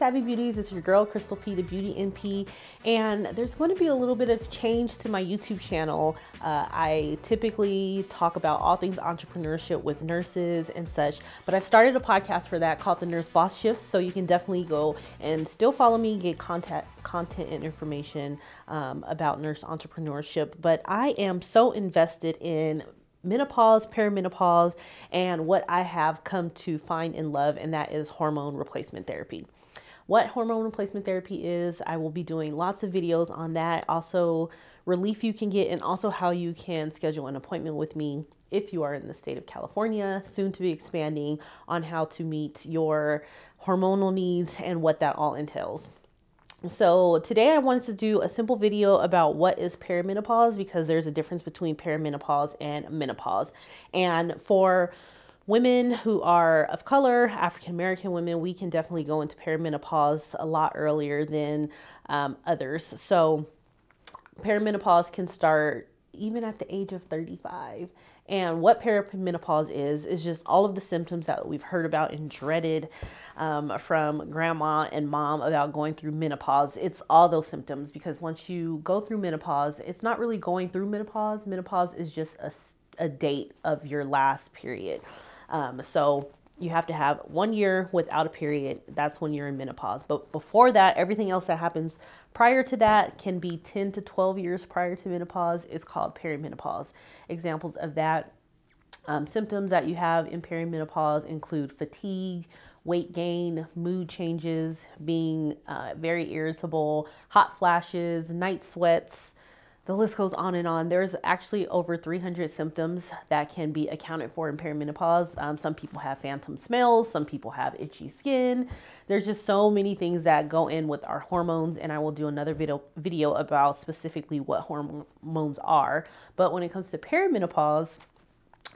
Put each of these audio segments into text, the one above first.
Savvy Beauties? It's your girl, Crystal P, the Beauty NP, and there's going to be a little bit of change to my YouTube channel. I typically talk about all things entrepreneurship with nurses and such, but I've started a podcast for that called The Nurse Boss Shifts, so you can definitely go and still follow me, get content and information about nurse entrepreneurship. But I am so invested in menopause, perimenopause, and what I have come to find and love, and that is hormone replacement therapy. What hormone replacement therapy is, I will be doing lots of videos on that. Also, relief you can get, and also how you can schedule an appointment with me if you are in the state of California, soon to be expanding on how to meet your hormonal needs and what that all entails. So today I wanted to do a simple video about what is perimenopause, because there's a difference between perimenopause and menopause. And for women who are of color, African-American women, we can definitely go into perimenopause a lot earlier than others. So perimenopause can start even at the age of 35. And what perimenopause is just all of the symptoms that we've heard about and dreaded from grandma and mom about going through menopause. It's all those symptoms, because once you go through menopause, it's not really going through menopause. Menopause is just a date of your last period. So you have to have 1 year without a period. That's when you're in menopause. But before that, everything else that happens prior to that can be 10 to 12 years prior to menopause. It's called perimenopause. Examples of that symptoms that you have in perimenopause include fatigue, weight gain, mood changes, being very irritable, hot flashes, night sweats. The list goes on and on. There's actually over 300 symptoms that can be accounted for in perimenopause. Some people have phantom smells. Some people have itchy skin. There's just so many things that go in with our hormones, and I will do another video about specifically what hormones are. But when it comes to perimenopause,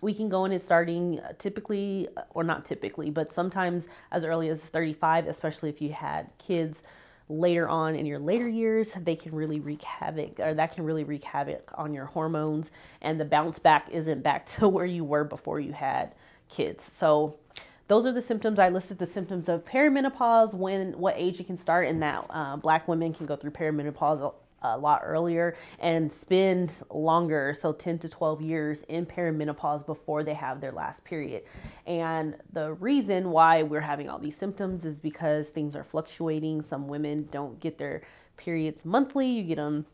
we can go in and starting typically, or not typically, but sometimes as early as 35, especially if you had kids later on in your later years, they can really wreak havoc, or that can really wreak havoc on your hormones, and the bounce back isn't back to where you were before you had kids. So those are the symptoms. I listed the symptoms of perimenopause, what age it can start, and that Black women can go through perimenopause a lot earlier and spend longer, so 10 to 12 years in perimenopause before they have their last period. And the reason why we're having all these symptoms is because things are fluctuating. Some women don't get their periods monthly. You get them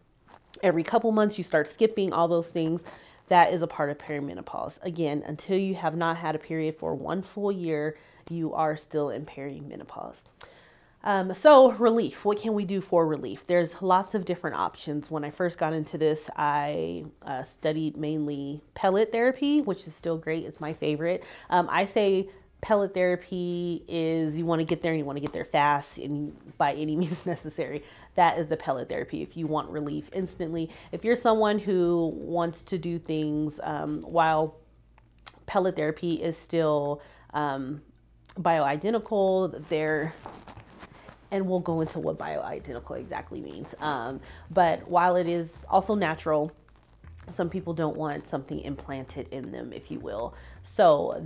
every couple months. You start skipping, all those things. That is a part of perimenopause. Again, until you have not had a period for 1 full year, you are still in perimenopause. So relief, what can we do for relief? There's lots of different options. When I first got into this, I studied mainly pellet therapy, which is still great. It's my favorite. I say pellet therapy is, you want to get there and you want to get there fast and by any means necessary. That is the pellet therapy if you want relief instantly. If you're someone who wants to do things while pellet therapy is still bioidentical, and we'll go into what bioidentical exactly means. But while it is also natural, some people don't want something implanted in them, if you will. So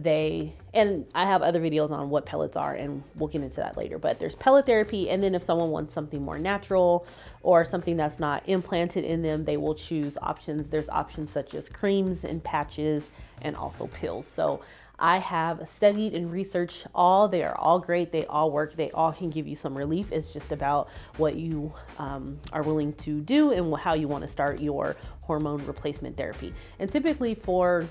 and I have other videos on what pellets are, and we'll get into that later. But there's pellet therapy, and then if someone wants something more natural or something that's not implanted in them, they will choose options. There's options such as creams and patches and also pills. So I have studied and researched all. They are all great. They all work. They all can give you some relief. It's just about what you are willing to do and how you want to start your hormone replacement therapy. And typically for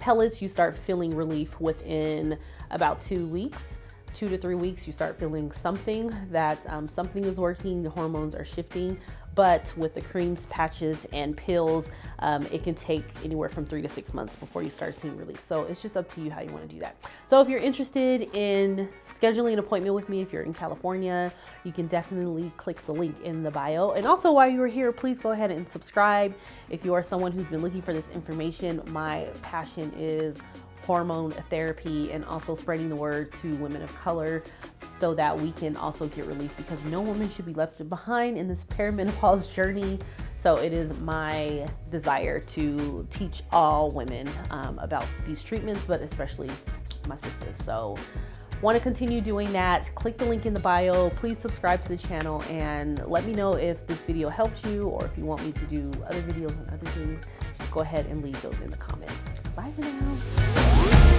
pellets, you start feeling relief within about 2 weeks. 2 to 3 weeks, you start feeling something that something is working, the hormones are shifting. But with the creams, patches, and pills, it can take anywhere from 3 to 6 months before you start seeing relief. So it's just up to you how you want to do that. So if you're interested in scheduling an appointment with me, if you're in California, you can definitely click the link in the bio. And also while you are here, please go ahead and subscribe. If you are someone who's been looking for this information, my passion is hormone therapy and also spreading the word to women of color so that we can also get relief, because no woman should be left behind in this perimenopause journey. So it is my desire to teach all women about these treatments, but especially my sisters. So want to continue doing that, click the link in the bio. Please subscribe to the channel and let me know if this video helped you or if you want me to do other videos on other things. Just go ahead and leave those in the comments. Bye for now.